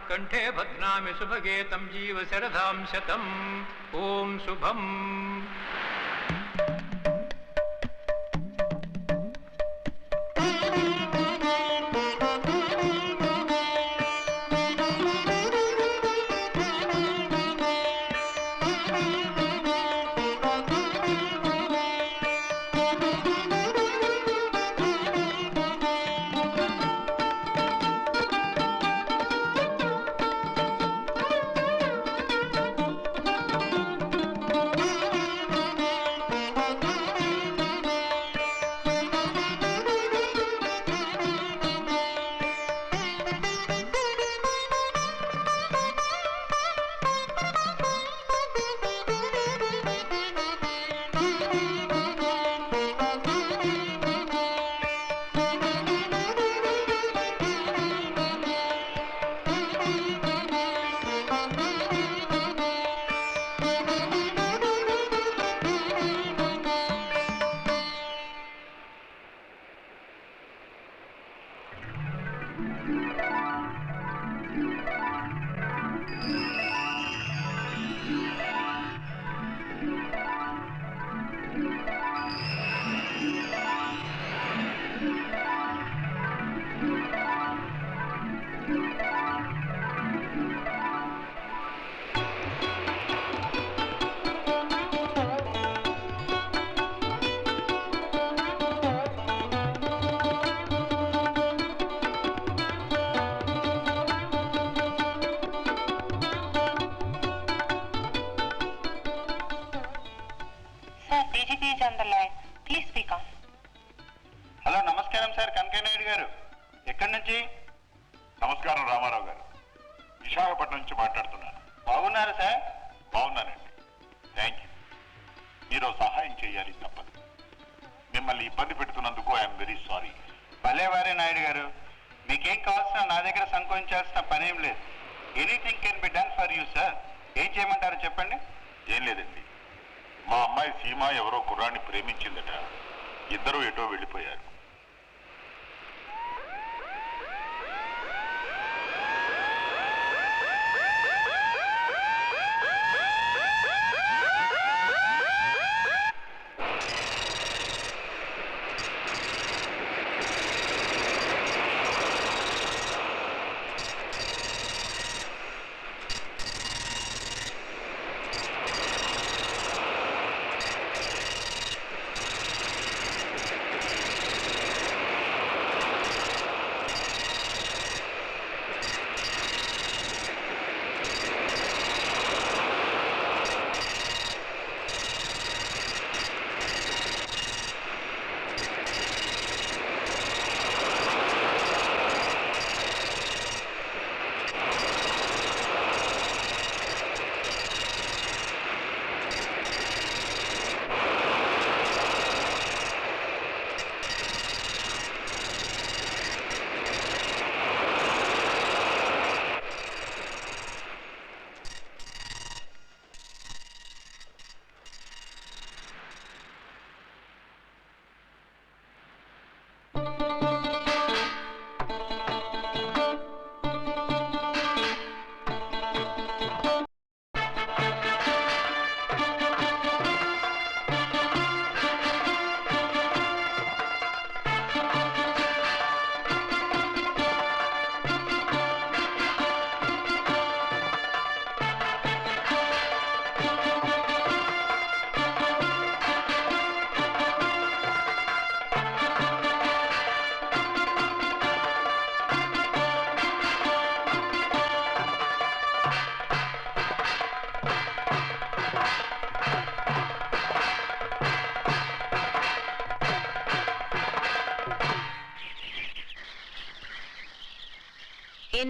कंठे भद्नामि सुभगे तं जीव शरदां शतम् ओम शुभम। హలో నమస్కారం సార్, కనకయ్య నాయుడు గారు. ఎక్కడి నుంచి? నమస్కారం రామారావు గారు, విశాఖపట్నం నుంచి మాట్లాడుతున్నాను. బాగున్నారు సార్? బాగున్నానండి, థ్యాంక్ యూ. మీరు సహాయం చేయాలి, తప్పదు. మిమ్మల్ని ఇబ్బంది పెడుతున్నందుకు ఐఎమ్ వెరీ సారీ. భలేవారే నాయుడు గారు, మీకేం కావాల్సిన నా దగ్గర సంకోచించాల్సిన పనేం లేదు. Anything can be done for you sir. ఏం చేయమంటారో చెప్పండి. ఏం లేదండి, మా అమ్మాయి సీమ ఎవరో కుర్రాన్ని ప్రేమించిందట. ఇద్దరూ ఎటో వెళ్ళిపోయారు.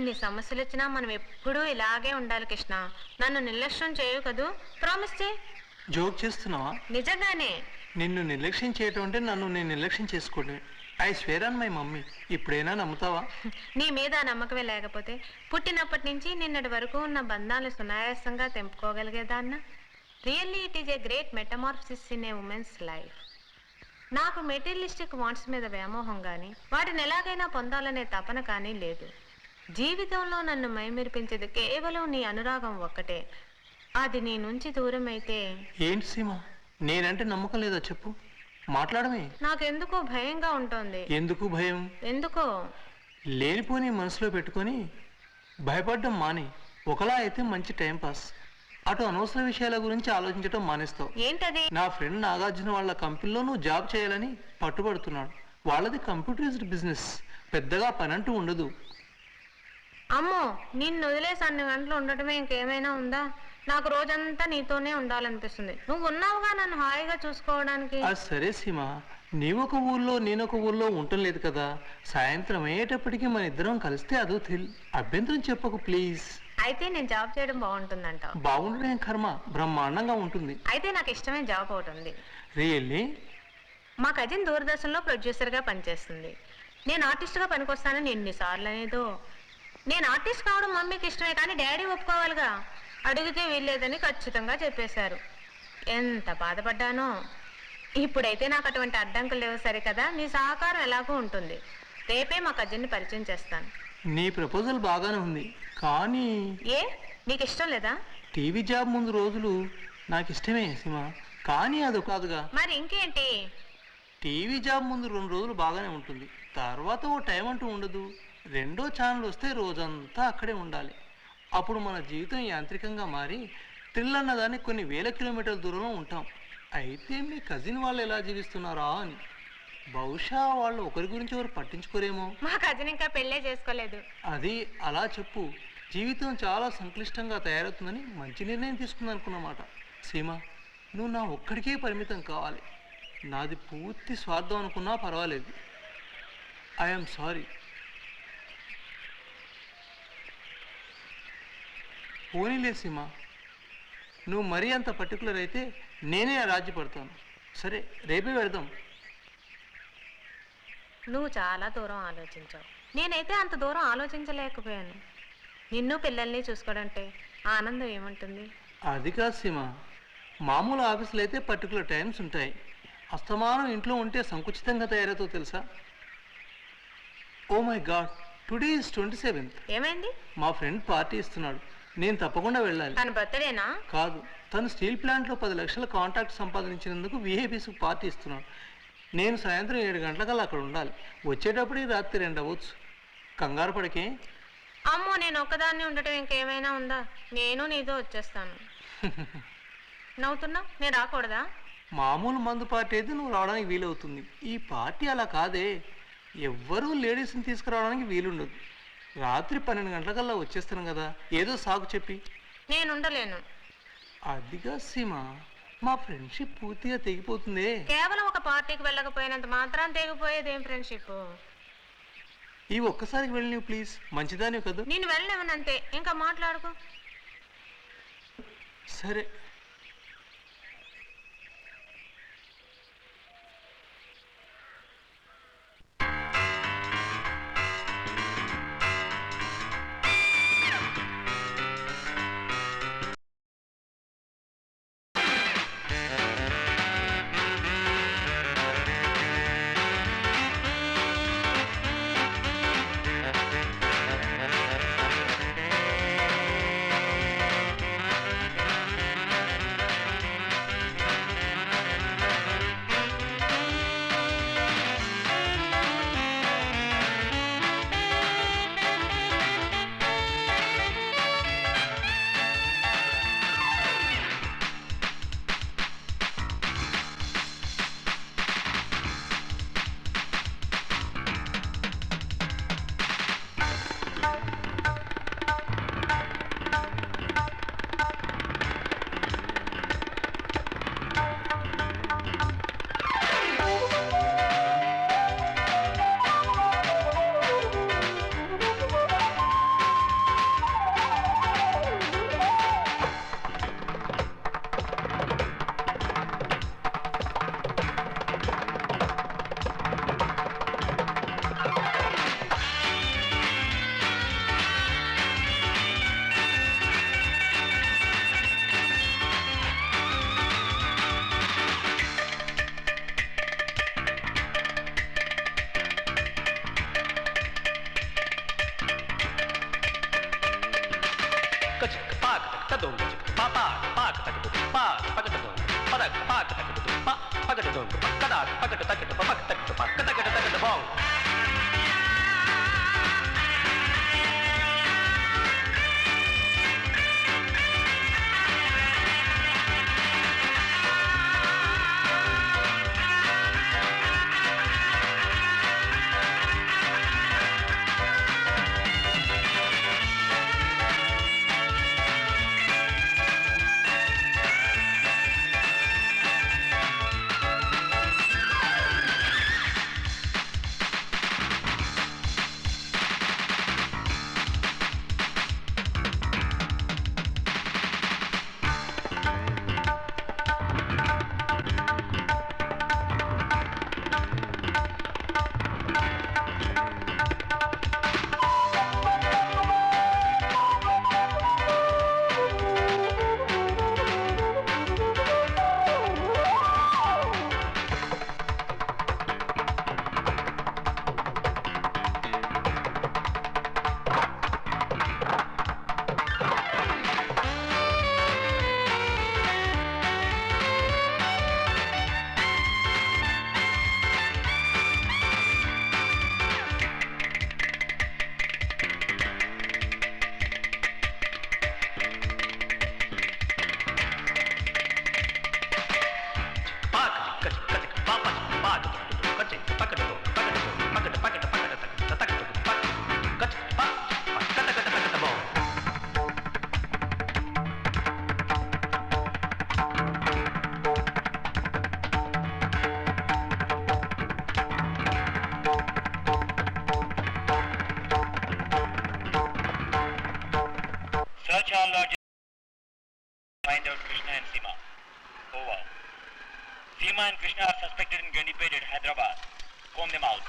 ఎన్ని సమస్యలు వచ్చినా మనం ఎప్పుడూ ఇలాగే ఉండాలి కృష్ణ. నన్ను నిర్లక్ష్యం చేయు కదూ, ప్రామిస్ చేయి. జోక్ చేస్తున్నావా? నిజంగానే. నిన్ను నిర్లక్ష్యం చేయటం అంటే నన్ను నేను నిర్లక్ష్యం చేసుకోవడమే. I swear on my mummy. ఇప్పుడైనా నమ్ముతావా? నీ మీద ఆ నమ్మకమే లేకపోతే పుట్టినప్పటి నుంచి నిన్నటి వరకు ఉన్న బంధాలు సునాయాసంగా తెంపుకోగలిగేదాన్న. Really it is a great metamorphosis in a women's life. నాకు మెటీరియలిస్టిక్ వాంట్స్ మీద వ్యామోహం కానీ వాటిని ఎలాగైనా పొందాలనే తపన కానీ లేదు. జీవితంలో నన్ను మైమెరిపించేది కేవలం నీ అనురాగం ఒక్కటే. అది నీ నుంచి దూరం అయితే. ఏంటి సీమ, నేనంటే నమ్మకం లేదా చెప్పు, మాట్లాడమే. నాకెందుకో భయంగా ఉంటుంది. ఎందుకు భయం? ఎందుకో లేనిపోని మనసులో పెట్టుకొని భయపడడం మాని. ఒకలా అయితే మంచి టైం పాస్, అటు అనవసర విషయాల గురించి ఆలోచించడం మానేస్తావు. ఏంటది? నా ఫ్రెండ్ నాగార్జున వాళ్ళ కంపెనీలో నువ్వు జాబ్ చేయాలని పట్టుబడుతున్నాడు. వాళ్ళది కంప్యూటరైజ్డ్ బిజినెస్, పెద్దగా పని అంటూ ఉండదు. అమ్మో, నిన్ను వదిలేసి అన్ని గంటలు ఉండటమే ఇంకేమైనా ఉందా? నాకు రోజంతా నీతోనే ఉండాలనిపిస్తుంది. నువ్వు ఉన్నావుగా నన్ను హాయిగా చూసుకోవడానికి. అది సరే సీమ, నీవొక ఊళ్ళో నేనొక ఊళ్ళో ఉండటం లేదు కదా. సాయంత్రం అయ్యేటప్పటికీ మన ఇద్దరం కలిస్తే అదో అభ్యంతరం చెప్పకు ప్లీజ్. అయితే నేను జాబ్ చేయడం బాగుంటుందంట. బాగుండడం కర్మ, బ్రహ్మాండంగా ఉంటుంది. అయితే నాకు ఇష్టమైన జాబ్ ఒకటి ఉంది. రియల్లీ? మా కజిన్ దూరదర్శన్లో ప్రొడ్యూసర్గా పనిచేస్తుంది. నేను ఆర్టిస్ట్గా పనికొస్తానని ఎన్నిసార్లు అనేదో. నేను ఆర్టిస్ట్ కావడం మమ్మీకి ఇష్టమే, కానీ డాడీ ఒప్పుకోవాలిగా. అడిగితే వీల్లేదని ఖచ్చితంగా చెప్పేశారు. ఎంత బాధపడ్డానో. ఇప్పుడైతే నాకు అటువంటి అడ్డంకులు లేవు సరే కదా. నీ సహకారం ఎలాగో ఉంటుంది. రేపే మా కజిన్ని పరిచయం చేస్తాను. నీ ప్రపోజల్ బాగానే ఉంది, కానీ ఏ నీకు ఇష్టం లేదా? టీవీ జాబ్ ముందు రోజులు నాకు ఇష్టమే సీమ, కానీ అది కాదుగా. మరి ఇంకేంటి? టీవీ జాబ్ ముందు 2 రోజులు బాగానే ఉంటుంది, తర్వాత ఓ టైం అంటూ ఉండదు. రెండో ఛానల్ వస్తే రోజంతా అక్కడే ఉండాలి. అప్పుడు మన జీవితం యాంత్రికంగా మారి థ్రిల్ అన్నదాన్ని కొన్ని వేల కిలోమీటర్ల దూరంలో ఉంటాం. అయితే మీ కజిన్ వాళ్ళు ఎలా జీవిస్తున్నారా అని. బహుశా వాళ్ళు ఒకరి గురించి ఎవరు పట్టించుకోరేమో. మా కజిన్ ఇంకా పెళ్ళే చేసుకోలేదు. అది అలా చెప్పు. జీవితం చాలా సంక్లిష్టంగా తయారవుతుందని మంచి నిర్ణయం తీసుకుంది అనుకున్నమాట. సీమ, నువ్వు నా ఒక్కడికే పరిమితం కావాలి. నాది పూర్తి స్వార్థం అనుకున్నా పర్వాలేదు. I'm sorry. పోనీలే సీమ, నువ్వు మరీ అంత పర్టికులర్ అయితే నేనే రాజ్యపడతాను. సరే, రేపే వెళదాం. నువ్వు చాలా దూరం ఆలోచించావు. నేనైతే అంత దూరం ఆలోచించలేకపోయాను. నిన్ను పిల్లల్ని చూసుకోవడంటే ఆనందం ఏముంటుంది? అది కాదు సీమ, మామూలు ఆఫీసులు అయితే పర్టికులర్ టైమ్స్ ఉంటాయి. అస్తమానం ఇంట్లో ఉంటే సంకుచితంగా తయారవుతావు తెలుసా. Oh my God, today is 27th. ఏమైంది? మా ఫ్రెండ్ పార్టీ ఇస్తున్నాడు, నేను తప్పకుండా వెళ్ళాలి. తన బర్త్డేనా? కాదు, తను స్టీల్ ప్లాంట్లో 10 లక్షల కాంట్రాక్ట్ సంపాదించినందుకు విఐపీస్కి పార్టీ ఇస్తున్నాడు. నేను సాయంత్రం 7 గంటలకల్లా అక్కడ ఉండాలి. వచ్చేటప్పటికి రాత్రి 2 అవ్వచ్చు. కంగారు పడకే. అమ్మో, నేను ఒక్కదాన్ని ఉండటం ఇంకేమైనా ఉందా? నేను నీతో వచ్చేస్తాను. నవ్వుతున్నా? నేను రాకూడదా? మామూలు మందు పార్టీ అయితే నువ్వు రావడానికి వీలవుతుంది. ఈ పార్టీ అలా కాదే, ఎవ్వరూ లేడీస్ని తీసుకురావడానికి వీలుండదు. రాత్రి 12 గంటలకల్లా వచ్చేస్తాను కదా, ఏదో సాకు చెప్పి. నేను ఉండలేను. అదిగా సీమ, మా ఫ్రెండ్షిప్ పూర్తిగా తెగిపోతుందే. కేవలం ఒక పార్టీకి వెళ్ళకపోయినంత మాత్రం తెగిపోయేదేం ఫ్రెండ్షిప్? ఈ ఒక్కసారికి వెళ్ళి నువ్వు ప్లీజ్, మంచిదాని కదా. నేను వెళ్ళలేమనంతే, ఇంకా మాట్లాడుకో. సరే. పగదోం పాపా పాక తగదు పా పగదోం పదక పాక తగదు పా పగదోం పక్కదా పగద తగదు పక్క తగదు పక్క తగదు తగదు బాం Search all lodges. Find out Krishna and Seema. Over. Seema and Krishna are suspected in Gandipet at Hyderabad. Comb them out.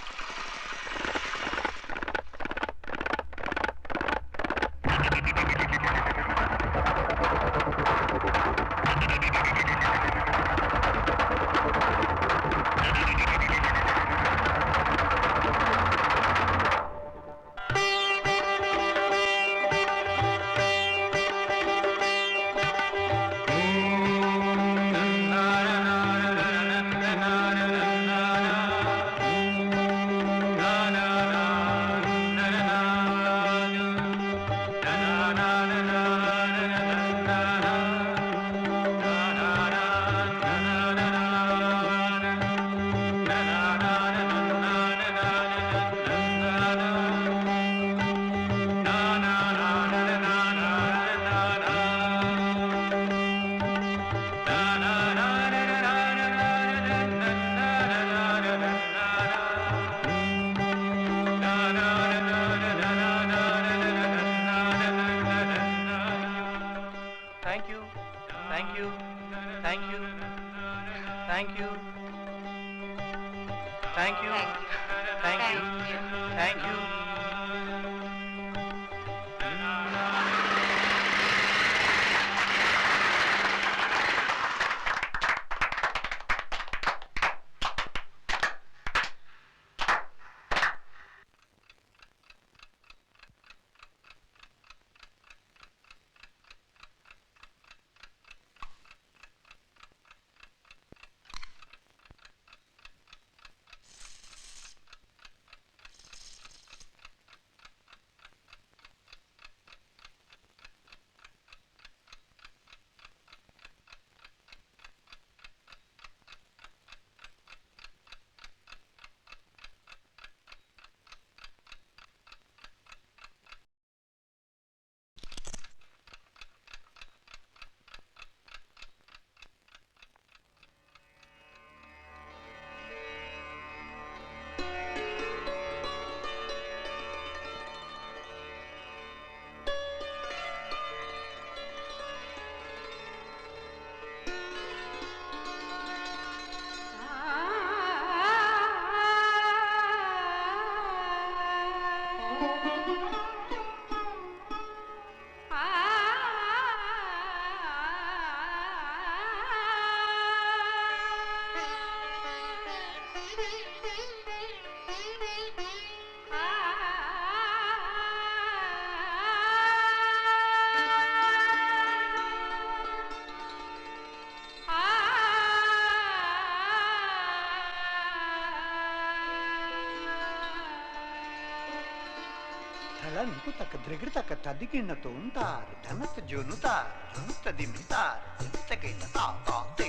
తంకు తక్క ద్రిగిడి తక్క తదిగిన తోంతారు ధనత జొనుతారు జొనుత దిమితారు దిమితగిన తాతే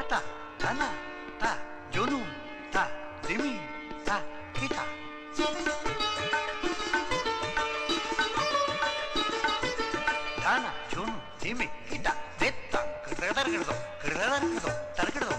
అత ధన త జొను త దిమి త కిత ధన జొను దిమి కిత దెత్త కిడదరగిడదో కిడదరగిడదో తరగిడదో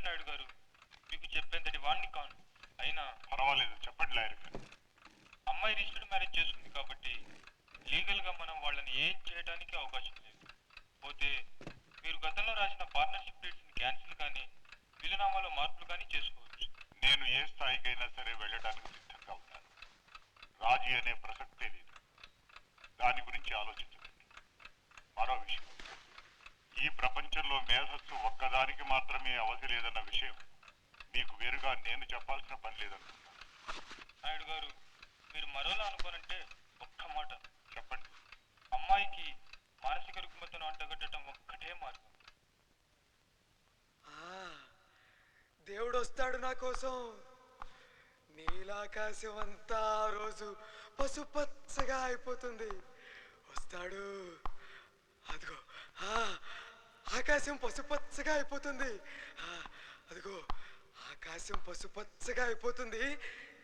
నాయుడు గారు, మీకు చెప్పేంతటి వాణ్ణి కాను. అయినా పర్వాలేదు, చెప్పండి లాయర్ గారు. అమ్మాయి రిజిస్టర్డ్ మ్యారేజ్ చేసుకుంది కాబట్టి లీగల్ గా మనం వాళ్ళని ఏం చేయడానికి అవకాశం లేదు. పోతే మీరు గతంలో రాసిన పార్ట్నర్షిప్ డేట్స్ ని క్యాన్సిల్ కానీ వీలునామాలో మార్పులు కానీ చేసుకోవచ్చు. నేను ఏ స్థాయికైనా సరే వెళ్ళడానికి సిద్ధంగా ఉన్నాను. రాజీ అనే ప్రసక్తే లేదు. దాని గురించి ఆలోచించకండి. మరో విషయం, ఈ ప్రపంచంలో మేధస్సు ఒక్కదానికి మాత్రమే అవధి లేదన్న విషయం మీకు వేరుగా నేను చెప్పాల్సిన పని లేదనుకుంటున్నాను. నాయుడు గారు, మీరు మరోలా అనుకోనంటే ఒక్క మాట చెప్పండి. అమ్మాయికి మానసిక రుగ్మతను అంటగట్టడం ఒక్కటే మార్గం. దేవుడు వస్తాడు నా కోసం. నీలాకాశం అంతా రోజు పసుపచ్చగా అయిపోతుంది. వస్తాడు. అదిగో ఆ, ఆకాశం పసుపచ్చగా అయిపోతుంది. ఆ, అదిగో ఆకాశం పసుపచ్చగా అయిపోతుంది.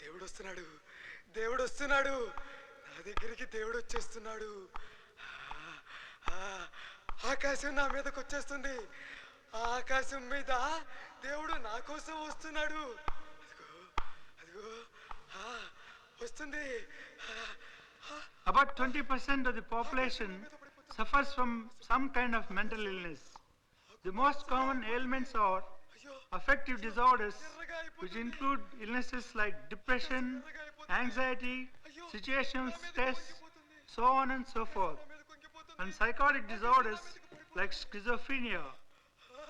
దేవుడు వస్తున్నాడు, దేవుడు వస్తున్నాడు, నా దగ్గరికి దేవుడు వచ్చేస్తున్నాడు. ఆ, ఆకాశం నా మీదకి వచ్చేస్తుంది. ఆ ఆకాశం మీద దేవుడు నా కోసం వస్తున్నాడు. అదిగో అదిగో ఆ, వస్తుంది. About 20% of the population suffers from some kind of mental illness. The most common ailments are affective disorders, which include illnesses like depression, anxiety, situational stress, so on and so forth, and psychotic disorders like schizophrenia.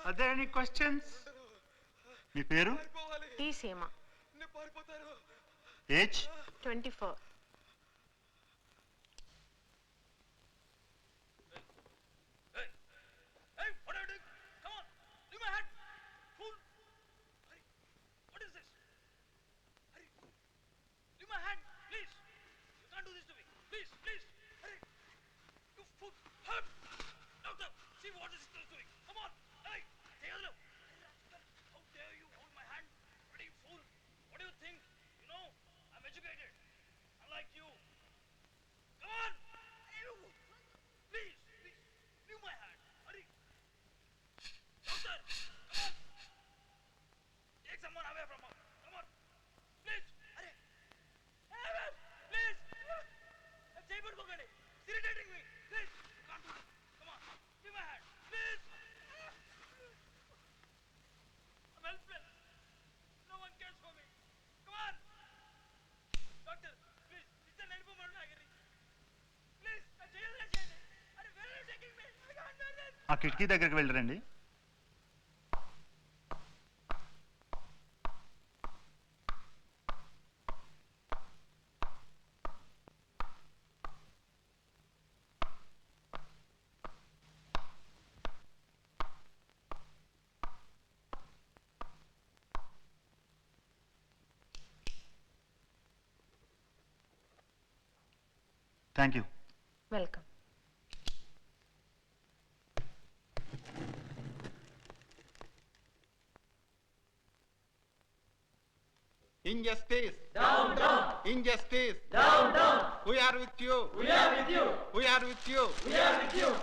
Are there any questions? మీ పేరు? Tea సీమ, age? 24. ఆ కిటికీ దగ్గరికి వెళ్ళరండి. Thank you. Welcome. Injustice. Down, down. Injustice. Down, down. We are with you. We are with you. We are with you. We are with you.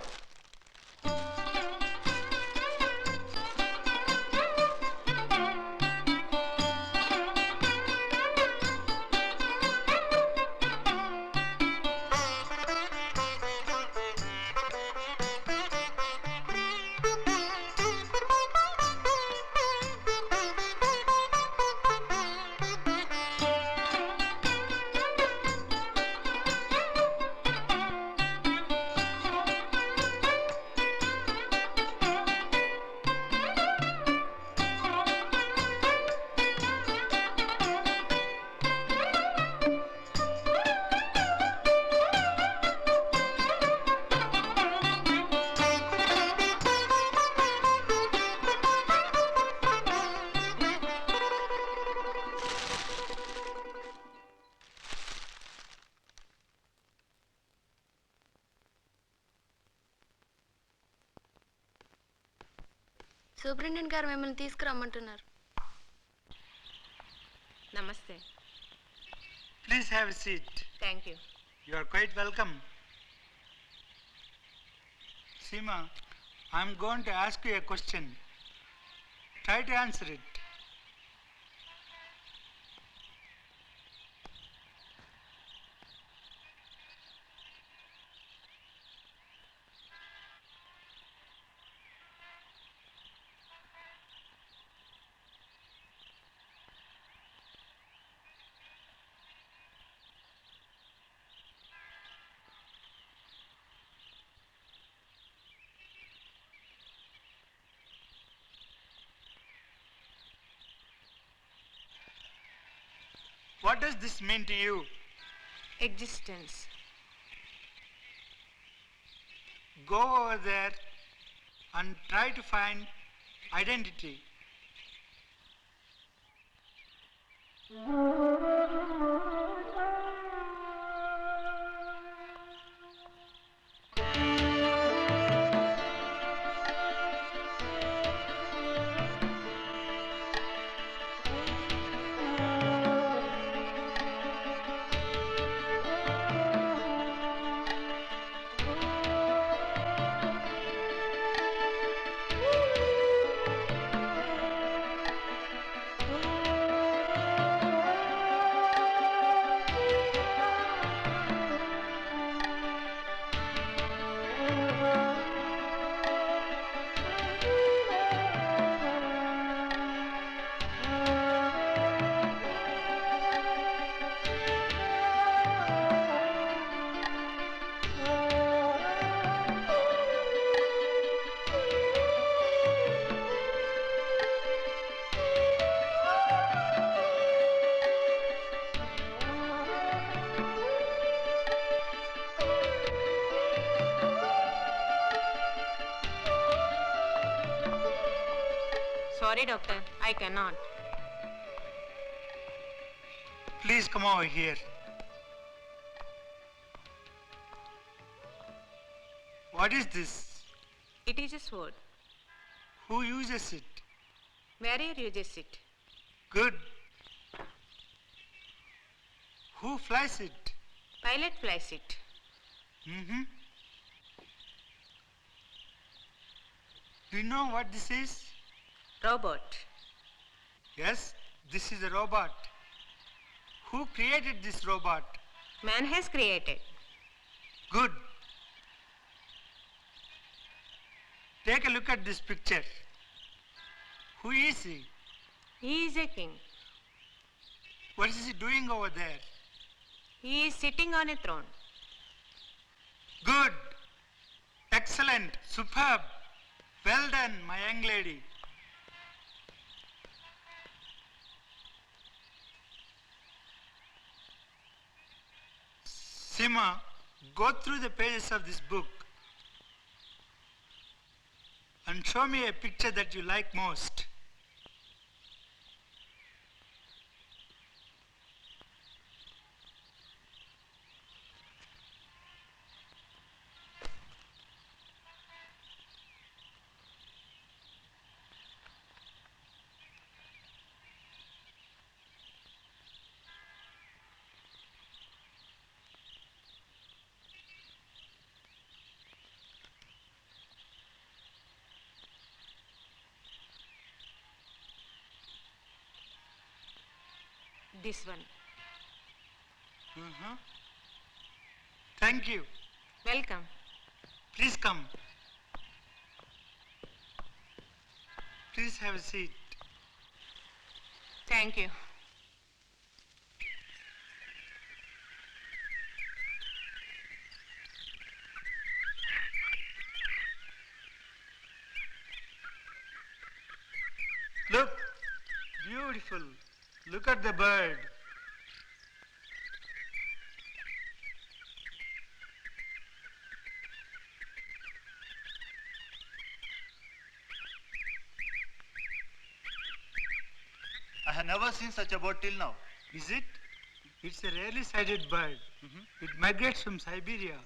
Superintendent గారు మిమ్మల్ని తీసుకురమ్మంటున్నారు. నమస్తే. Please have a seat. Thank you. You are quite welcome. Seema, I am going to ask you a question. Try to answer it. What does this mean to you? Existence. Go over there and try to find identity. Sorry, doctor. I cannot. Please come over here. What is this? It is a sword. Who uses it? Warrior uses it. Good. Who flies it? Pilot flies it. Mm-hmm. Do you know what this is? Robot. Yes, this is a robot. Who created this robot? Man has created. Good. Take a look at this picture. Who is he? He is a king. What is he doing over there? He is sitting on a throne. Good. Excellent. Superb. Well done, my young lady. Sima, go through the pages of this book and show me a picture that you like most. This one. Thank you. Welcome. Please come. Please have a seat. Thank you. Look, beautiful. Look at the bird. I have never seen such a bird till now. Is it? It's a rarely sighted bird. It migrates from Siberia.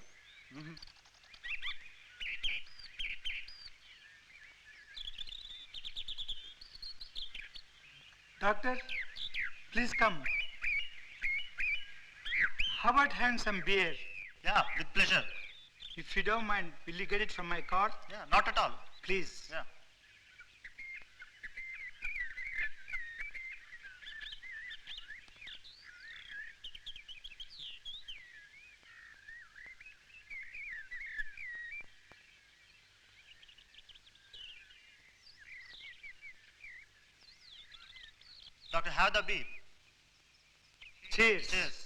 Doctor, please come. How about having some beer? Yeah, with pleasure. If you don't mind, will you get it from my car? Yeah, not at all. Please. Yeah. Doctor, have the beer. Cheers. Cheers.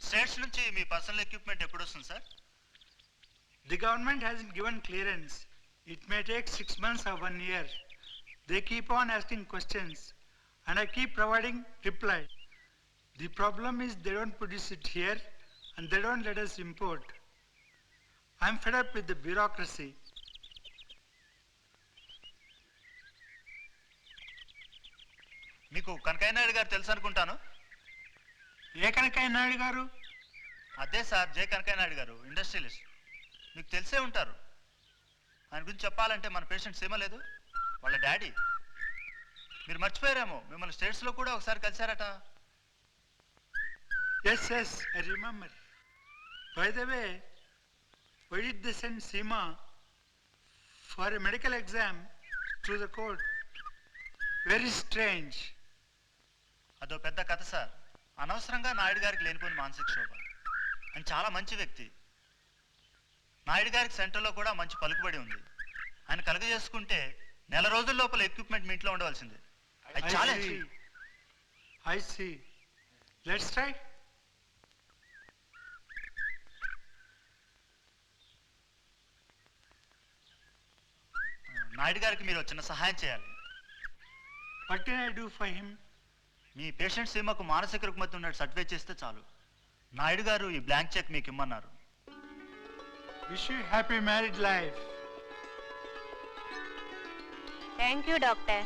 States నుంచి మీ personal equipment ఎప్పుడు వస్తుంది sir? The government hasn't given clearance. It may take 6 months or 1 year. They keep on asking questions and I keep providing reply. The problem is they don't produce it here and they don't let us import. I'm fed up with the bureaucracy. మీకు కనకయ్య నాయుడు గారు తెలుసు అనుకుంటాను. ఏ కనకయ్య నాయుడు గారు? అదే sir, జే కనకయ్య నాయుడు గారు, industrialist. మీకు తెలిసే ఉంటారు. ఆయన గురించి చెప్పాలంటే మన పేషెంట్ సీమ లేదు, వాళ్ళ డాడీ. మీరు మర్చిపోయారేమో, మిమ్మల్ని స్టేట్స్లో కూడా ఒకసారి కలిశారట. Yes, I remember. By the way, why did they send Seema for a medical exam to the court? Very strange. అదో పెద్ద కథ సార్. అనవసరంగా నాయుడు గారికి లేనిపోయిన మానసిక శోభ. ఆయన చాలా మంచి వ్యక్తి. నాయుడు గారికి సెంటర్లో కూడా మంచి పలుకుబడి ఉంది. ఆయన కలుగజేసుకుంటే నెల రోజుల లోపల ఎక్విప్మెంట్ మీ ఇంట్లో ఉండవలసింది. I see. Let's try. Naidu గారికి మీరు చిన్న సహాయం చేయాలి. What can I do for him? మీ పేషెంట్ సీమకు మానసిక రుగ్మత ఉన్నట్టు సర్టిఫై చేస్తే చాలు. నాయుడు గారు ఈ బ్లాంక్ చెక్ మీకు ఇమ్మన్నారు. Wish you happy married life. Thank you doctor.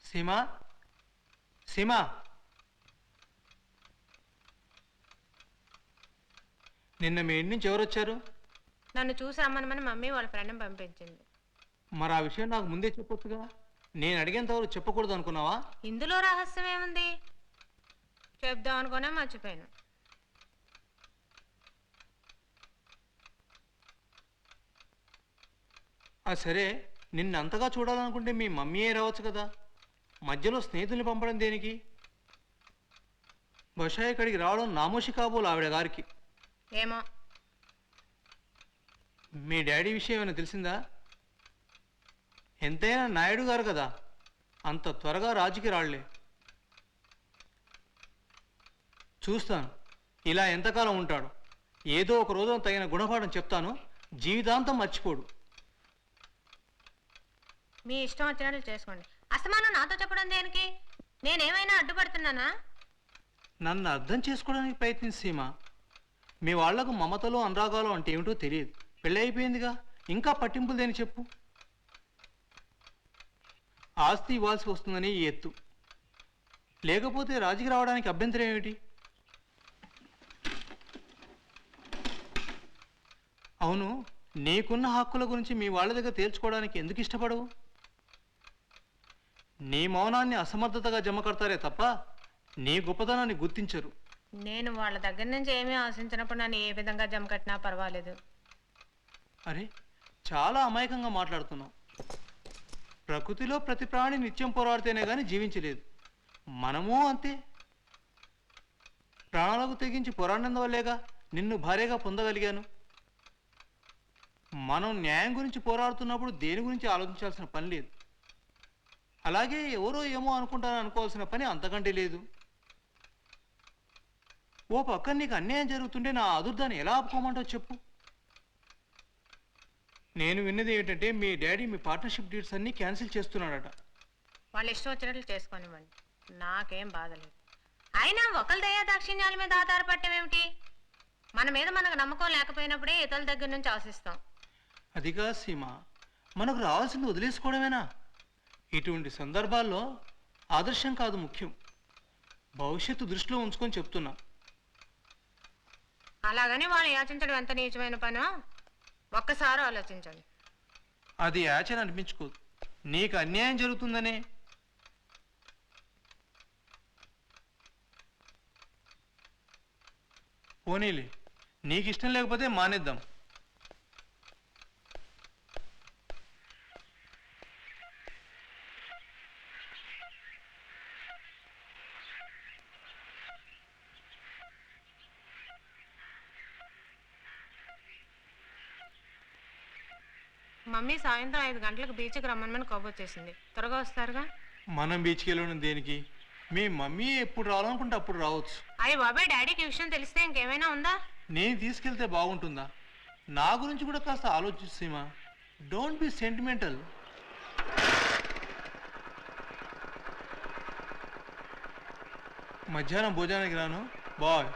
Seema, Seema, నిన్న మీ ఇంటి నుంచి ఎవరు వచ్చారు? నన్ను చూసి రమ్మనమని మమ్మీ వాళ్ళ ఫ్రెండ్ని పంపించింది. మరి ఆ విషయం నాకు ముందే చెప్పొచ్చుగా. నేను అడిగేంతవరకు చెప్పకూడదు అనుకున్నావా? ఇందులో రహస్యం ఏముంది? చెప్దాం అనుకునే మర్చిపోయాను. సరే, నిన్ను అంతగా చూడాలనుకుంటే మీ మమ్మీయే రావచ్చు కదా. మధ్యలో స్నేహితుల్ని పంపడం దేనికి? బహుశా ఇక్కడికి రావడం నామోషి కాబోలు ఆవిడ గారికి. ఏమో. మీ డాడీ విషయం ఏమైనా తెలిసిందా? ఎంతైనా నాయుడు గారు కదా, అంత త్వరగా రాజుకి రాళ్లే. చూస్తాను ఇలా ఎంతకాలం ఉంటాడు. ఏదో ఒక రోజు తగిన గుణపాఠం చెప్తాను, జీవితాంతం మర్చిపోడు. మీ ఇష్టం వచ్చినట్లు చేసుకోండి. అసమానం నాతో చెప్పడం దేనికి? నేనేమైనా అడ్డుపడుతున్నానా? నన్ను అర్థం చేసుకోవడానికి ప్రయత్నించి సీమ. మీ వాళ్లకు మమతలు అనురాగాలు అంటే ఏమిటో తెలియదు. పెళ్ళి అయిపోయిందిగా, ఇంకా పట్టింపులు దేని చెప్పు. ఆస్తి ఇవ్వాల్సి వస్తుందని ఈ ఎత్తు. లేకపోతే రాజుకి రావడానికి అభ్యంతరం ఏమిటి? అవును, నీకున్న హక్కుల గురించి మీ వాళ్ళ దగ్గర తేల్చుకోవడానికి ఎందుకు ఇష్టపడవు? నీ మౌనాన్ని అసమర్థతగా జమ కడతారే తప్ప నీ గొప్పతనాన్ని గుర్తించరు. నేను వాళ్ళ దగ్గర నుంచి ఏమీ ఆశించినప్పుడు నన్ను ఏ విధంగా జమ కట్టినా పర్వాలేదు. అరే, చాలా అమాయకంగా మాట్లాడుతున్నావు. ప్రకృతిలో ప్రతి ప్రాణి నిత్యం పోరాడితేనే కానీ జీవించలేదు. మనము అంతే. ప్రాణాలకు తెగించి పోరాడినందువల్లేగా నిన్ను భార్యగా పొందగలిగాను. మనం న్యాయం గురించి పోరాడుతున్నప్పుడు దేని గురించి ఆలోచించాల్సిన పని లేదు. అలాగే ఎవరో ఏమో అనుకుంటారని అనుకోవాల్సిన పని అంతకంటే లేదు. ఓ పక్కన నీకు అన్యాయం జరుగుతుంటే నా అదుర్దాన్ని ఎలా ఆపుకోమంటావు చెప్పు. నేను విన్నది ఏంటంటే మీ డాడీ మీ పార్ట్నర్షిప్ డీడ్స్ అన్నీ క్యాన్సిల్ చేస్తున్నాడట. వాళ్ళు ఇష్టం వచ్చినట్లు చేసుకోనివ్వండి, నాకేం బాధలేదు. అయినా ఒకరి దయా దాక్షిణ్యాల మీద ఆధారపడటం ఏమిటి? మన మీద మనకు నమ్మకం లేకపోయినప్పుడే ఇతరుల దగ్గర నుంచి ఆశిస్తాం. అదిగా సీమ, మనకు రావాల్సింది వదిలేసుకోవడమేనా? ఇటువంటి సందర్భాల్లో ఆదర్శం కాదు ముఖ్యం, భవిష్యత్తు దృష్టిలో ఉంచుకొని చెప్తున్నా. అలాగని వాళ్ళు యాచించడం ఎంత నీచమైన పనో ఒక్కసారి ఆలోచించండి. అది యాచన అనిపించుకోదు, నీకు అన్యాయం జరుగుతుందనే. పోనీలే, నీకు ఇష్టం లేకపోతే మానేద్దాం. మమ్మీ సాయంత్రం 5 గంటలకు బీచ్కి రమ్మని కబుర్చేసింది. త్వరగా వస్తారుగా? మనం బీచ్కి వెళ్ళడం దేనికి? మీ మమ్మీ ఎప్పుడు రావాలనుకుంటే అప్పుడు రావచ్చు. అయ్యి బాబాయ్, డాడీకి ఈ విషయం తెలిస్తే ఇంకేమైనా ఉందా? నేను తీసుకెళ్తే బాగుంటుందా? నా గురించి కూడా కాస్త ఆలోచిస్తేమా. Don't be sentimental. మధ్యాహ్నం భోజనానికి రాను. బాయ్.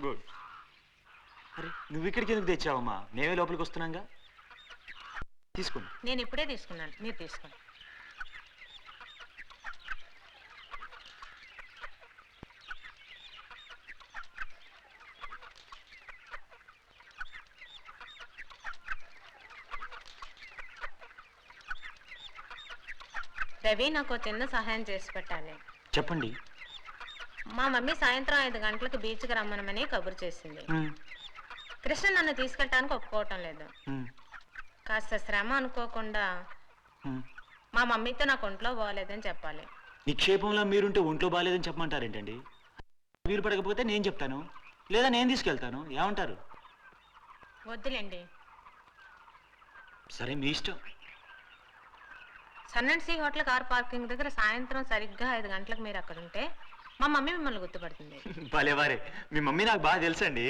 గుడ్. అరే నువ్వు ఇక్కడికి ఎందుకు తెచ్చావమ్మా? మేమే లోపలికి వస్తున్నాగా. తీసుకోండి. నేను ఇప్పుడే తీసుకున్నాను, మీరు తీసుకోండి. రవి, నాకు చిన్న సహాయం చేసి పెట్టాలి. చెప్పండి. మా మమ్మీ సాయంత్రం 5 గంటలకు బీచ్కి రమ్మనమని కబురు చేసింది. కృష్ణ నన్ను తీసుకెళ్ళటానికి ఒప్పుకోవటం లేదు. కాస్త శ్రమ అనుకోకుండా మా మమ్మీతో నాకు ఒంట్లో బాగోలేదని చెప్పాలి. నిక్షేపంలో మీరుంటే ఒంట్లో బాగాలేదని చెప్పమంటారేంటండి? వీలు పడకపోతే నేను చెప్తాను, లేదా నేను తీసుకెళ్తాను. ఏమంటారు? వద్దులేండి. సరే, మీ ఇష్టం. Sun and Sea hotel car parking దగ్గర సాయంత్రం సరిగ్గా 5 గంటలకు మీరు అక్కడ ఉంటే మా మమ్మీ మిమ్మల్ని గుర్తుపడుతుంది. భలే వారే, మీ మమ్మీ నాకు బాగా తెలుసండి.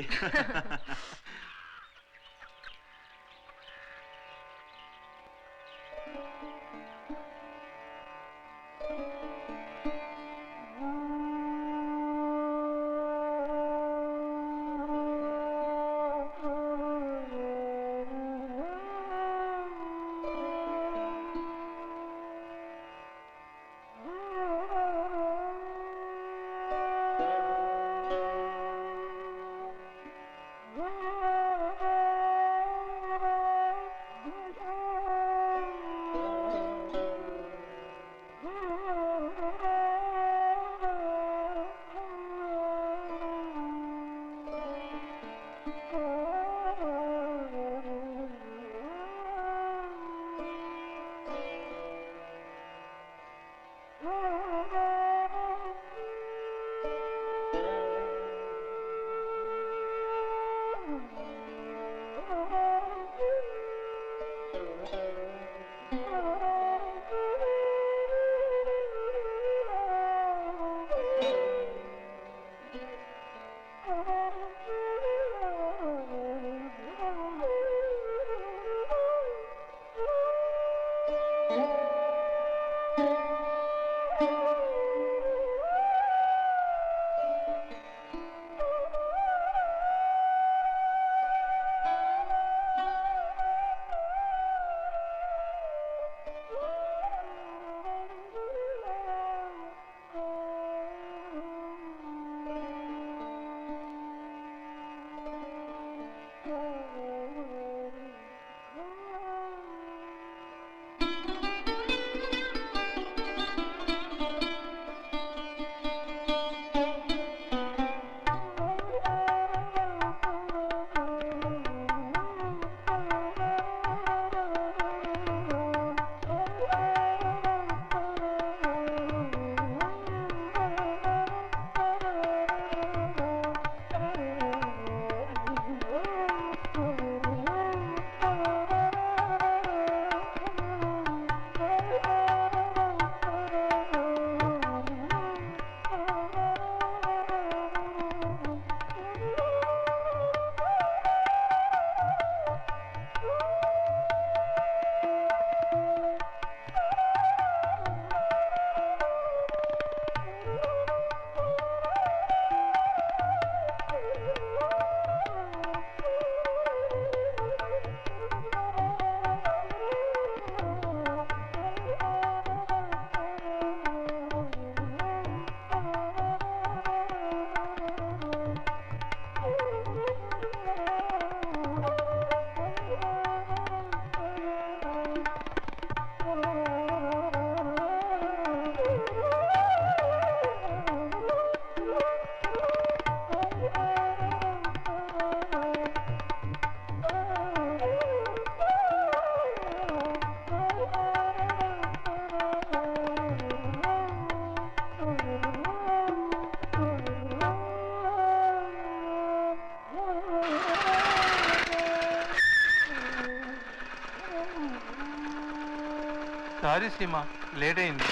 సారీ సీమ, లేట్ అయింది.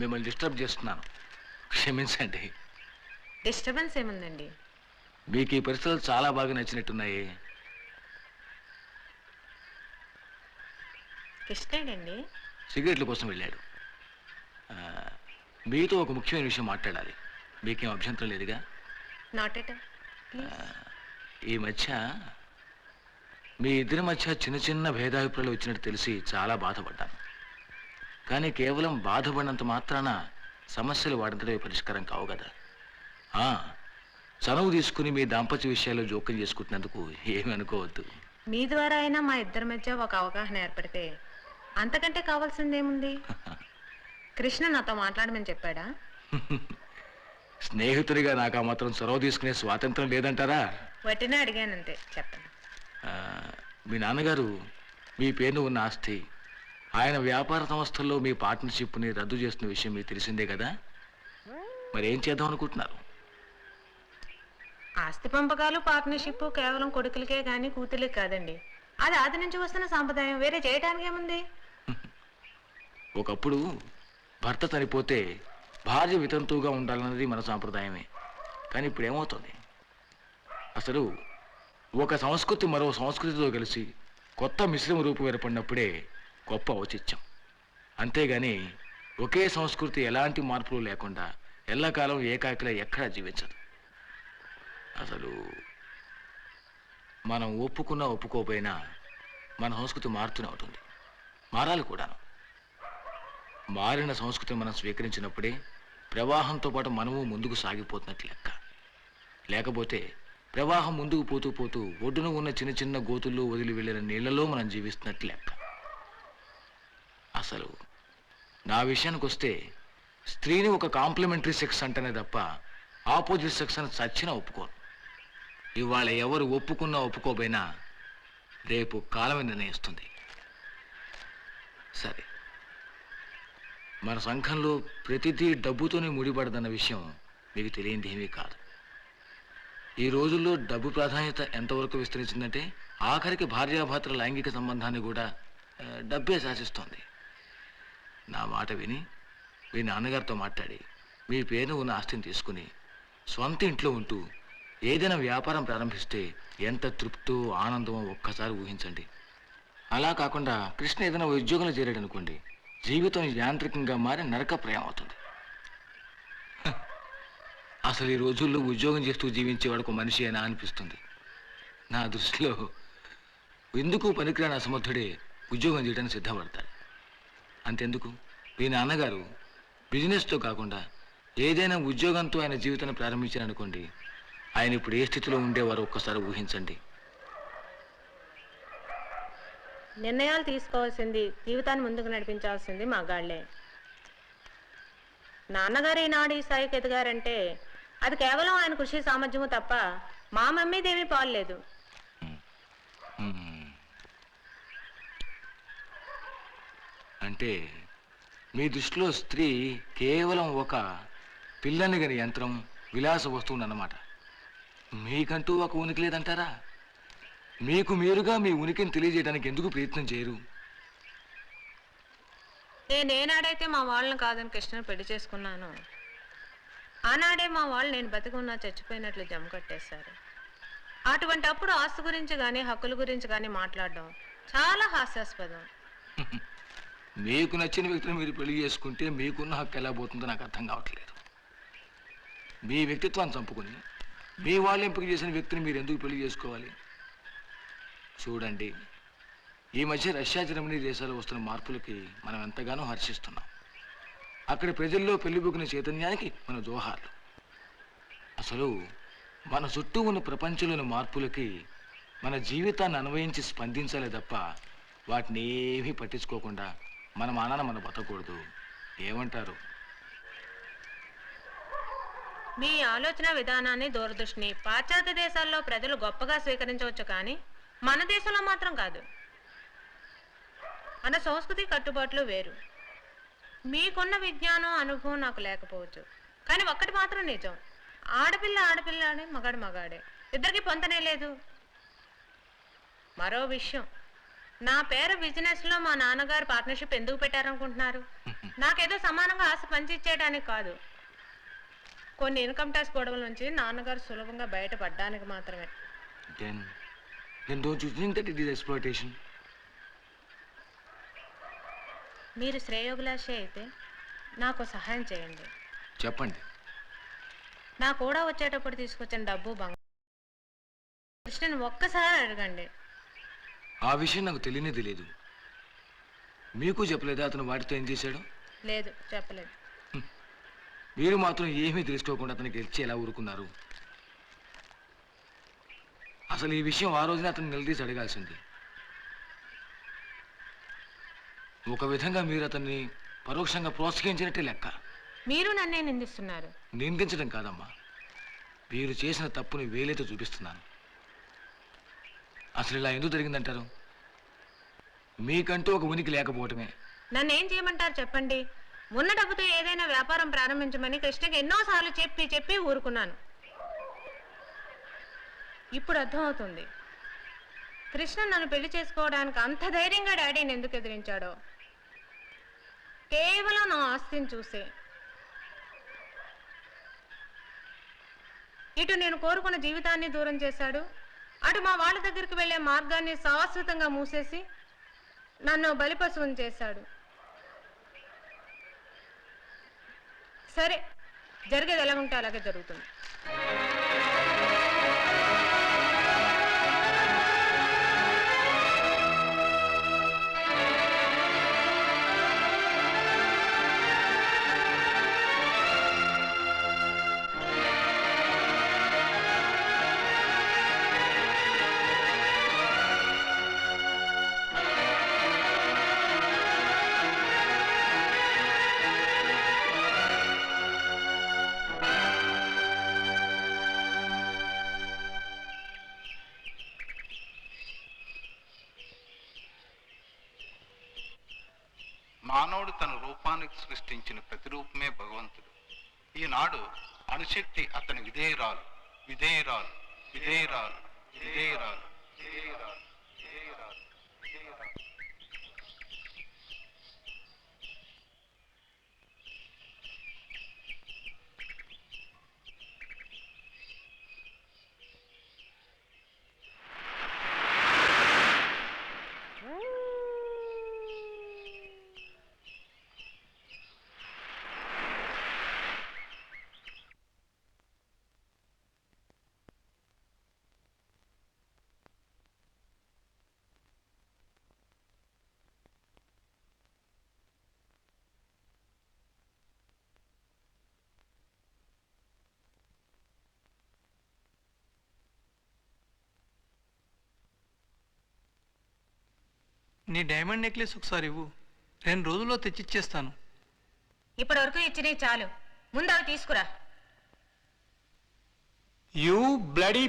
మిమ్మల్ని డిస్టర్బ్ చేస్తున్నాను, క్షమించండి. డిస్టర్బెన్స్ ఏముందండి? మీకు ఈ పరిస్థితులు చాలా బాగా నచ్చినట్టున్నాయి. కృష్ణేడండి సిగరెట్ల కోసం వెళ్ళాడు. మీతో ఒక ముఖ్యమైన విషయం మాట్లాడాలి. మీకేం అభ్యంతరం లేదుగా? నాట్ ఎట్ ఈ మధ్య మీ ఇద్దరి మధ్య చిన్న చిన్న భేదాభిప్రాయాలు వచ్చినట్టు తెలిసి చాలా బాధపడ్డాను. కానీ కేవలం బాధపడినంత మాత్రాన సమస్యలు వాడంతటే పరిష్కారం కావు కదా. చనువు తీసుకుని మీ దాంపత్య విషయాల్లో జోక్యం చేసుకుంటున్నందుకు ఏమి అనుకోవద్దు. మీ ద్వారా అయినా మా ఇద్దరి మధ్య ఒక అవగాహన ఏర్పడితే అంతకంటే కావాల్సిందేముంది? కృష్ణ నాతో మాట్లాడమని చెప్పాడా? స్నేహితుడిగా నాకు ఆ మాత్రం చొరవ తీసుకునే స్వాతంత్రం లేదంటారా? వట్టినే అడిగానంతే, చెప్పండి. మీ నాన్నగారు మీ పేరును ఉన్న ఆస్తి, ఆయన వ్యాపార సంస్థల్లో మీ పార్ట్నర్షిప్ని రద్దు చేస్తున్న విషయం మీకు తెలిసిందే కదా. మరి ఏం చేద్దాం అనుకుంటున్నారు? ఆస్తి పంపకాలు పార్ట్నర్షిప్ కేవలం కొడుకులకే కానీ కూతుర్లకి కాదండి. అది ఆది నుంచి వస్తున్న సాంప్రదాయం. వేరే చేయడానికి ఏముంది? ఒకప్పుడు భర్త చనిపోతే భార్య వితంతువుగా ఉండాలన్నది మన సాంప్రదాయమే. కానీ ఇప్పుడు ఏమవుతుంది? అసలు ఒక సంస్కృతి మరో సంస్కృతితో కలిసి కొత్త మిశ్రమ రూపం ఏర్పడినప్పుడే గొప్ప ఔచిత్యం. అంతేగాని ఒకే సంస్కృతి ఎలాంటి మార్పులు లేకుండా ఎల్లకాలం ఏకాకిలా ఎక్కడా జీవించదు. అసలు మనం ఒప్పుకున్నా ఒప్పుకోపోయినా మన సంస్కృతి మారుతూనే ఉంటుంది, మారాలి కూడాను. మారిన సంస్కృతిని మనం స్వీకరించినప్పుడే ప్రవాహంతో పాటు మనము ముందుకు సాగిపోతున్నట్లు లెక్క. లేకపోతే ప్రవాహం ముందుకు పోతూ పోతూ ఒడ్డున ఉన్న చిన్న చిన్న గోతుల్లో వదిలి వెళ్ళిన నీళ్లలో మనం జీవిస్తున్నట్లు లెక్క. అసలు నా విషయానికి వస్తే స్త్రీని ఒక కాంప్లిమెంటరీ సెక్స్ అంటేనే తప్ప ఆపోజిట్ సెక్స్ అని చచ్చినా ఒప్పుకోను. ఇవాళ ఎవరు ఒప్పుకున్నా ఒప్పుకోపోయినా రేపు కాలమే నిర్ణయిస్తుంది. సరే, మన సంఘంలో ప్రతిదీ డబ్బుతోనే ముడిపడదన్న విషయం మీకు తెలియంది ఏమీ కాదు. ఈ రోజుల్లో డబ్బు ప్రాధాన్యత ఎంతవరకు విస్తరించిందంటే ఆఖరికి భార్యాభర్తల లైంగిక సంబంధాన్ని కూడా డబ్బే శాసిస్తోంది. నా మాట విని మీ నాన్నగారితో మాట్లాడి మీ పేరున ఉన్న ఆస్తిని తీసుకుని స్వంత ఇంట్లో ఉంటూ ఏదైనా వ్యాపారం ప్రారంభిస్తే ఎంత తృప్తో ఆనందమో ఒక్కసారి ఊహించండి. అలా కాకుండా కృష్ణ ఏదైనా ఉద్యోగంలో చేరాడు అనుకోండి, జీవితం యాంత్రికంగా మారి నరకప్రాయం అవుతుంది. అసలు ఈ రోజుల్లో ఉద్యోగం చేస్తూ జీవించేవాడు మనిషి అయినా అనిపిస్తుంది. నా దృష్టిలో ఎందుకు పనికిరాని అసమర్థుడే ఉద్యోగం చేయడానికి సిద్ధపడతాడు. అంతెందుకు, మీ నాన్నగారు బిజినెస్తో కాకుండా ఏదైనా ఉద్యోగంతో ఆయన జీవితాన్ని ప్రారంభించారనుకోండి, ఆయన ఇప్పుడు ఏ స్థితిలో ఉండేవారో ఒక్కసారి ఊహించండి. నిర్ణయాలు తీసుకోవాల్సింది, జీవితాన్ని ముందుకు నడిపించాల్సింది మగాళ్లే. నాన్నగారు ఈనాడు ఈ స్థాయికి ఎదిగారంటే అది కేవలం ఆయన కృషి సామర్థ్యము తప్ప మా మమ్మీదేమీ పాల్లేదు. అంటే మీ దృష్టిలో స్త్రీ కేవలం ఒక పిల్లని గని యంత్రం, విలాస వస్తువు అన్నమాట. మీకంటూ ఒక ఉనికి లేదంటారా? మీకు మీరుగా మీ ఉనికిని తెలియజేయడానికి ఎందుకు ప్రయత్నం చేయరు? నేనేనాడైతే మా వాళ్ళని కాదని కృష్ణను పెళ్లి చేసుకున్నాను, ఆనాడే మా వాళ్ళు నేను బతికున్నా చచ్చిపోయినట్లు జమ కట్టేశారు. అటువంటి అప్పుడు ఆస్తి గురించి కానీ హక్కుల గురించి కానీ మాట్లాడడం చాలా హాస్యాస్పదం. మీకు నచ్చిన వ్యక్తిని మీరు పెళ్లి చేసుకుంటే మీకున్న హక్కు ఎలా పోతుందో నాకు అర్థం కావట్లేదు. మీ వ్యక్తిత్వాన్ని చంపుకుని మీ వాళ్ళు ఎంపిక చేసిన వ్యక్తిని మీరు ఎందుకు పెళ్లి చేసుకోవాలి? చూడండి, ఈ మధ్య రష్యా, జర్మనీ దేశాలు వస్తున్న మార్పులకి మనం ఎంతగానో హర్షిస్తున్నాం. అక్కడి ప్రజల్లో పెళ్లిబుకిన చైతన్యానికి మన జోహార్లు. అసలు మన చుట్టూ ఉన్న ప్రపంచంలోని మార్పులకి మన జీవితాన్ని అన్వయించి స్పందించాలి తప్ప వాటిని ఏమీ పట్టించుకోకుండా మన మానాన మనం బతకూడదు. ఏమంటారు? మీ ఆలోచన విధానాన్ని, దూరదృష్టిని పాశ్చాత్య దేశాల్లో ప్రజలు గొప్పగా స్వీకరించవచ్చు, కానీ మన దేశంలో మాత్రం కాదు. మన సంస్కృతి కట్టుబాట్లు వేరు. మీకున్న విజ్ఞానం, అనుభవం నాకు లేకపోవచ్చు, కానీ ఒక్కటి మాత్రం నిజం, ఆడపిల్ల ఆడపిల్లనే, మగాడు మగాడే, ఇద్దరికి పొంతనే లేదు. మరో విషయం, నా పేరు బిజినెస్లో మా నాన్నగారు పార్ట్నర్షిప్ ఎందుకు పెట్టారనుకుంటున్నారు? నాకేదో సమానంగా ఆశ పంచిచ్చేయడానికి కాదు, కొన్ని ఇన్కమ్ ట్యాక్స్ గొడవల నుంచి నాన్నగారు సులభంగా బయటపడడానికి మాత్రమే. Then don't you think that it is exploitation? మీరు శ్రేయోభిలాషి అయితే నాకు సహాయం చేయండి. చెప్పండి. నా కూడా వచ్చేటప్పుడు తీసుకొచ్చిన డబ్బు, బంగారం కృష్ణని ఒక్కసారి అడగండి. ఆ విషయం నాకు తెలియనే తెలియదు. మీకు చెప్పలేదా అతను వాటితో ఏం చేశాడు? లేదు, చెప్పలేదు. మీరు మాత్రం ఏమీ తెలుసుకోకుండా అతనికి ఇచ్చి ఎలా ఊరుకున్నారు? అసలు ఈ విషయం ఆ రోజునే అతను నిలదీసి అడగాల్సింది. ఒక విధంగా మీరు అతన్ని పరోక్షంగా ప్రోత్సహించినట్టే లెక్క. మీరు నన్నే నిందిస్తున్నారు. నిందించడం కాదమ్మా, మీరు చేసిన తప్పుని వేలైతే చూపిస్తున్నాను. అసలు ఇలా ఎందుకు జరిగిందంటారు? మీకంటూ ఒక ఉనికి లేకపోవటమే. నన్నేం చేయమంటారు చెప్పండి? ఉన్న డబ్బుతో ఏదైనా వ్యాపారం ప్రారంభించమని కృష్ణకి ఎన్నోసార్లు చెప్పి చెప్పి ఊరుకున్నాను. ఇప్పుడు అర్థమవుతుంది కృష్ణ నన్ను పెళ్లి చేసుకోవడానికి అంత ధైర్యంగా డాడీని ఎందుకు ఎదిరించాడో. కేవలం నా ఆస్తిని చూసే. ఇటు నేను కోరుకున్న జీవితాన్ని దూరం చేశాడు, అటు మా వాళ్ళ దగ్గరికి వెళ్ళే మార్గాన్ని శాశ్వతంగా మూసేసి నన్ను బలిపశువుని చేశాడు. సరే, జరిగేది ఎలా ఉంటే అలాగే జరుగుతుంది. మానవుడు తన రూపానికి సృష్టించిన ప్రతిరూపమే భగవంతుడు. ఈనాడు అణుశక్తి అతని విధేయురాలు విధేయురాలు విధేయురాలు విధేయురాలు విధేయురాలు విధేయురాలు విధేయురాలు. నీ డైమండ్ నెక్లెస్ ఒకసారి ఇవ్వు, 2 రోజుల్లో తెచ్చిచ్చేస్తాను. ఇప్పటి వరకు ఇచ్చినవి చాలు, ముందు అవి తీసుకురా. యూ బ్లడీ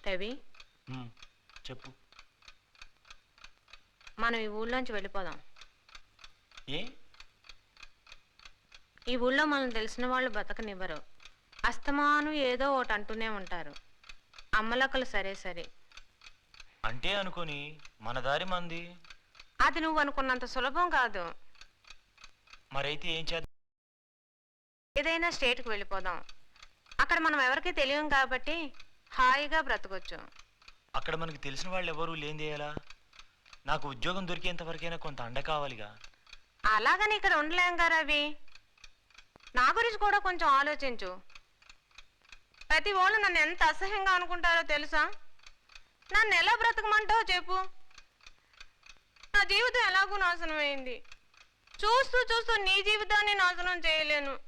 రవి, చెప్పు. మనం ఈ ఊళ్ళోంచి వెళ్ళిపోదాం. ఏ? ఈ ఊళ్ళో మనం తెలిసిన వాళ్ళు బతకనివ్వరు. అస్తమాను ఏదో ఒకటి అంటూనే ఉంటారు. అమ్మలక్కలు సరే సరే అంటే అనుకొని మన దారి మంది. అది నువ్వు అనుకున్నంత సులభం కాదు. మరైతే ఏం చేద్దాం? ఏదైనా స్టేట్కి వెళ్ళిపోదాం. అక్కడ మనం ఎవరికి తెలియం కాబట్టి హాయిగా బ్రతకొచ్చు. అక్కడ మనకి తెలిసిన వాళ్ళు ఎవరు లేనిదేయాలా? నాకు ఉద్యోగం దొరికేంత వరకైనా కొంత అండ కావాలిగా. అలాగని ఇక్కడ ఉండలేంగా రవి. నా గురించి కూడా కొంచెం ఆలోచించు. ప్రతి వాళ్ళు నన్ను ఎంత అసహ్యంగా అనుకుంటారో తెలుసా? నన్ను ఎలా బ్రతకమంటావో చెప్పు. నా జీవితం ఎలాగూ నాశనం అయింది. చూస్తూ చూస్తూ నీ జీవితాన్ని నాశనం చేయలేను.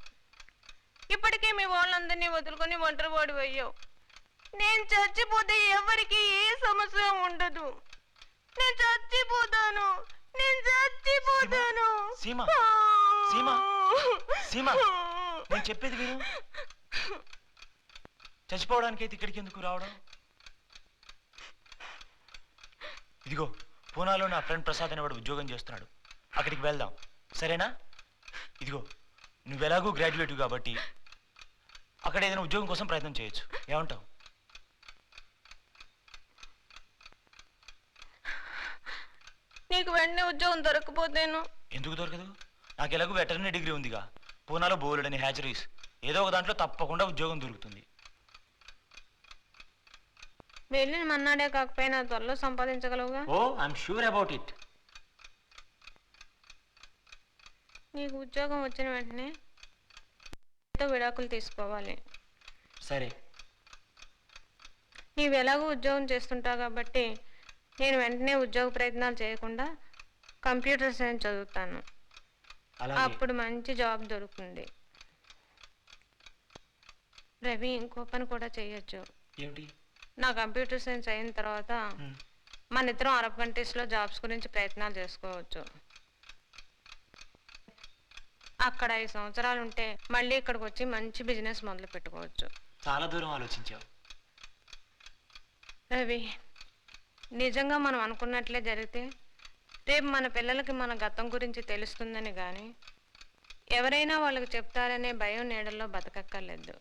ఇప్పటికే మీ వాళ్ళందరినీ వదులుకొని ఒంటరివాడు అయ్యావు. నేను చచ్చిపోతే ఎవరికి ఏ సమస్య ఉండదు. నేను చచ్చిపోతాను. సీమ సీమ సీమ నేను చెప్పేది విను. చచ్చిపోవడానికైతే ఇక్కడికి ఎందుకు రావడం? ఇదిగో పూనాలో నా ఫ్రెండ్ ప్రసాద్ అనేవాడు ఉద్యోగం చేస్తున్నాడు, అక్కడికి వెళ్దాం, సరేనా? ఇదిగో నువ్వెలాగూ గ్రాడ్యుయేట్ కాబట్టి అక్కడ ఏదైనా ఉద్యోగం కోసం ప్రయత్నం చేయొచ్చు, ఏమంటావు? నీకు వెంటనే ఉద్యోగం దొరకపోతేను? ఎందుకు దొరకదు? నాకు ఎలాగో వెటర్నరీ డిగ్రీ ఉందిగా, పూనాలో బోలెడని హ్యాచరీస్, ఏదో ఒక దాంట్లో తప్పకుండా ఉద్యోగం దొరుకుతుంది. వెళ్ళిన మన్నాడే కాకపోయినా త్వరలో సంపాదించగలవుగా? ఓ ఐఎమ్ షూర్ అబౌట్ ఇట్. నీకు ఉద్యోగం వచ్చిన వెంటనే విడాకులు తీసుకోవాలి. సరే. నీవు ఎలాగో ఉద్యోగం చేస్తుంటావు కాబట్టి నేను వెంటనే ఉద్యోగ ప్రయత్నాలు చేయకుండా కంప్యూటర్ సైన్స్ చదువుతాను. అప్పుడు మంచి జాబ్ దొరుకుతుంది. రవి, ఇంకో పని కూడా చేయొచ్చు. ఏమిటి? నా కంప్యూటర్ సైన్స్ అయిన తర్వాత మన ఇద్దరం అరబ్ కంట్రీస్లో జాబ్స్ గురించి ప్రయత్నాలు చేసుకోవచ్చు. అక్కడ 5 సంవత్సరాలు ఉంటే మళ్ళీ ఇక్కడికి వచ్చి మంచి బిజినెస్ మొదలు పెట్టుకోవచ్చు. చాలా దూరం ఆలోచించావు రవి. నిజంగా మనం అనుకున్నట్లే జరిగితే రేపు మన పిల్లలకి మన గతం గురించి తెలుస్తుందని కానీ ఎవరైనా వాళ్ళకి చెప్తారనే భయం నీడల్లో బతకక్కర్లేదు.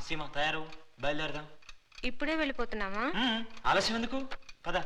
సీమ తయారు, బయలుదేరదాం. ఇప్పుడే వెళ్ళిపోతున్నామా? ఆలస్యం ఎందుకు, పద.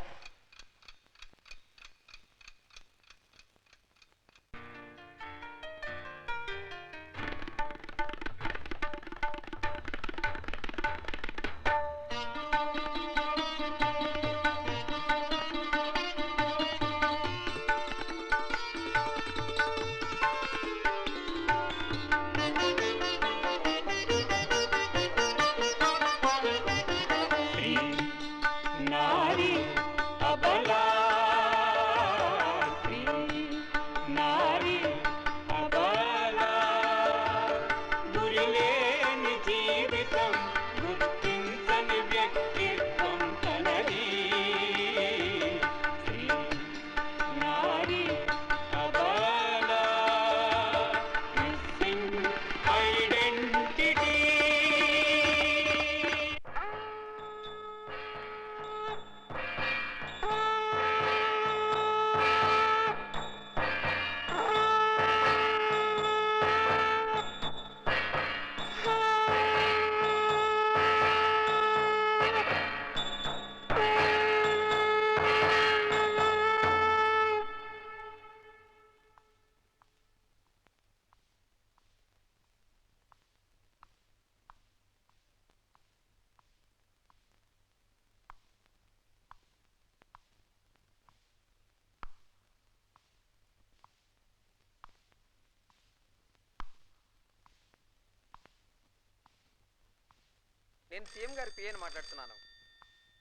నేను సీఎం గారి పిఏని మాట్లాడుతున్నాను.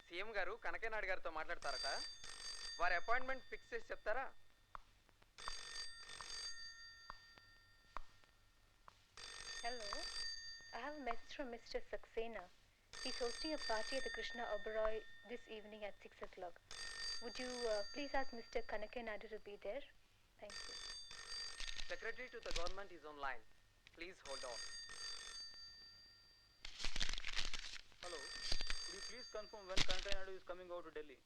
సీఎం గారు కనకయ్య నాయుడు గారితో మాట్లాడతారట. వారి అపాయింట్మెంట్ ఫిక్స్ చేసి చెప్తారా? Hello, I have a message from Mr. Saxena. He's hosting a party at the Krishna Oberoi this evening at 6 o'clock. Would you please ask Mr. Kanakai Naidu to be there? Thank you. Secretary to the government is online. Please hold on. Hello, could you please confirm when Kanakai Naidu is coming over to Delhi?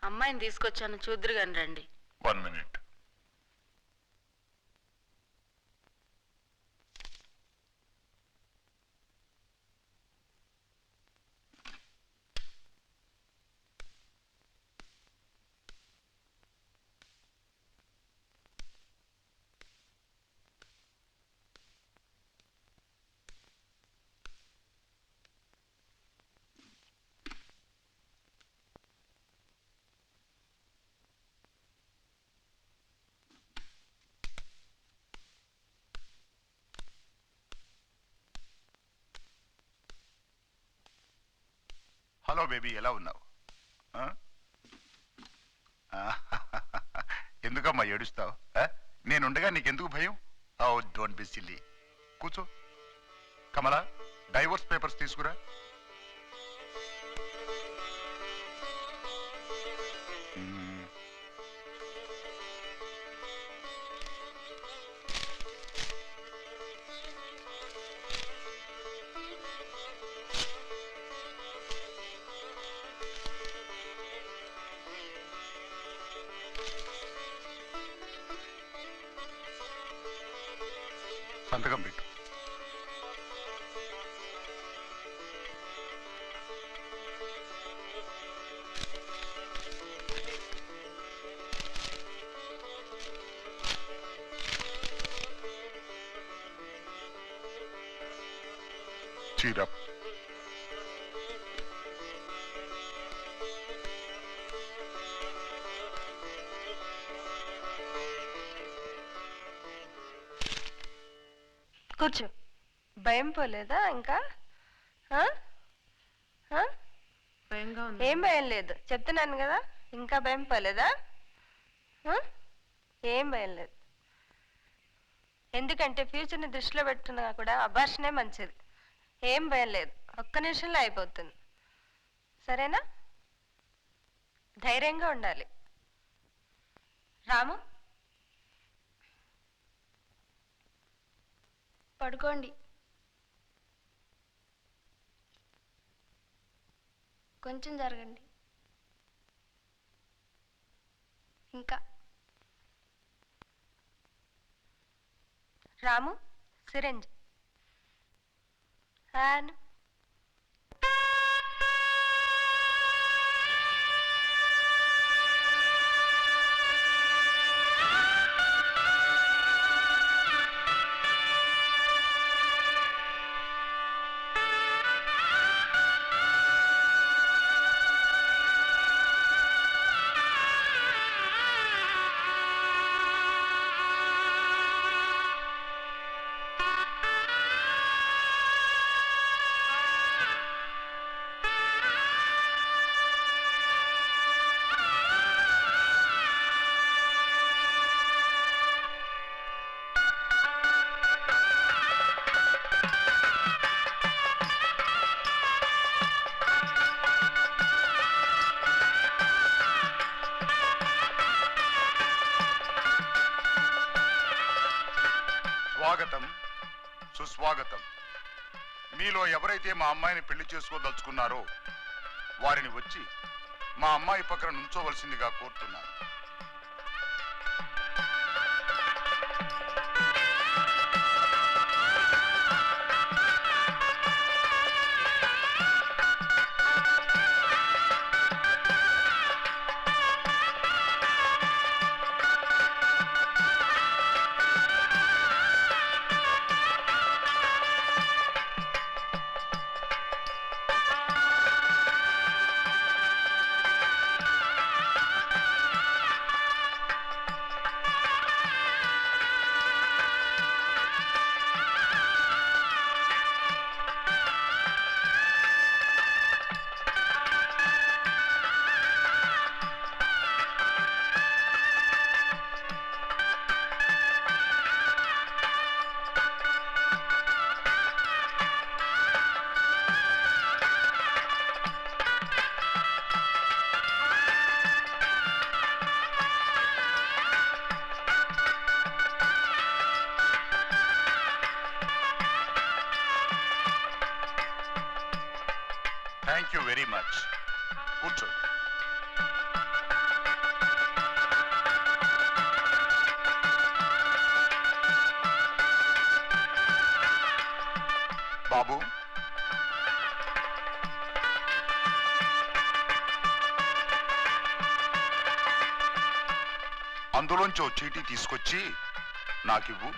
అమ్మాయిని తీసుకొచ్చాను, చూద్దరు కానీ రండి. 1 minute. Hello baby, ఎలా ఉన్నావు? ఎందుకమ్మా ఏడుస్తావు? నేనుండగా నీకెందుకు భయం? ఓ డోంట్ బి సిల్లీ. కూర్చో. కమలా, డైవోర్స్ పేపర్స్ తీసుకురా. సంతకం పెట్టు. చీరప్. కూర్చో. భయం పోలేదా ఇంకా? భయంగా ఉంది. ఏం భయం లేదు, చెప్తున్నాను కదా. ఇంకా భయం పోలేదా? ఏం భయం లేదు. ఎందుకంటే ఫ్యూచర్ని దృష్టిలో పెట్టుకున్నా కూడా అబార్షనే మంచిది. ఏం భయం లేదు, ఒక్క నిమిషంలో అయిపోతుంది. సరేనా? ధైర్యంగా ఉండాలి. రాము, పడుకోండి. కొంచెం జరగండి. ఇంకా రాము, సిరంజ్. ఆను. స్వాగతం, సుస్వాగతం. మీలో ఎవరైతే మా అమ్మాయిని పెళ్లి చేసుకోదలుచుకున్నారో వారిని వచ్చి మా అమ్మాయి పక్కన నుంచోవలసిందిగా కోరుతున్నాను. Thank you very much. కూర్చోండి. బాబు, అందులోంచి ఓ చీటీ తీసుకొచ్చి నాకివ్వు.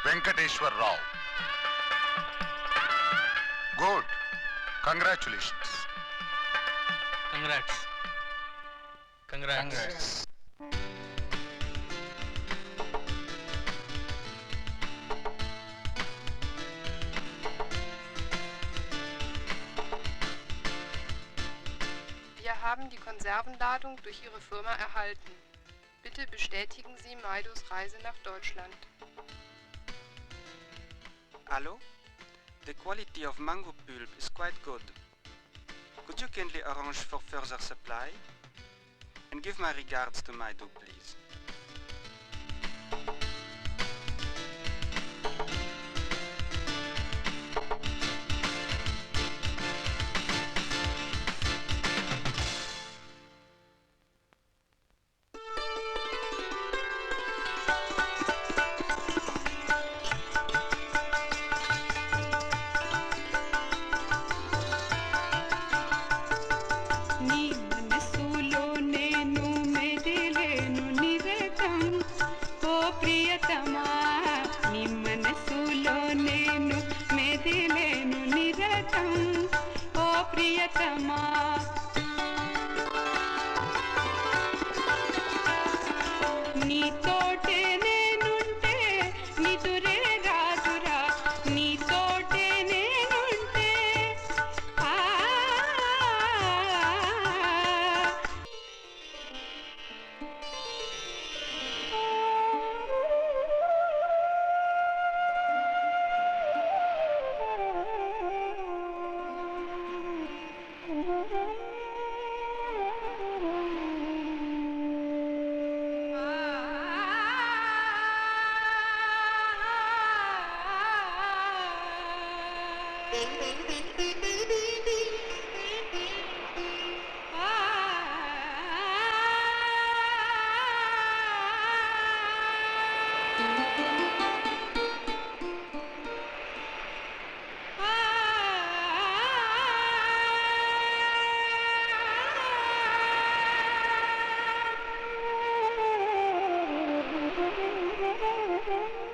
Venkateswara Rao. Good. Congratulations. Congrats. Congrats. Wir haben die Konservenladung durch Ihre Firma erhalten. Bitte bestätigen Sie Maidos Reise nach Deutschland. Hello? The quality of mango pulp is quite good. Could you kindly arrange for further supply? And give my regards to Maido, please. Thank you.